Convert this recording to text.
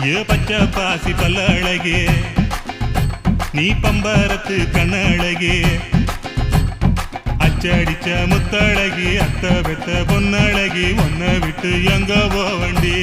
ஏ பச்சை பாசி பல்ல அழகே நீ பம்பரத்து கண்ணழகே அச்சடிச்ச முத்தழகி அத்த பெத்த பொன்னழகி ஒன்ன விட்டு எங்க போவண்டி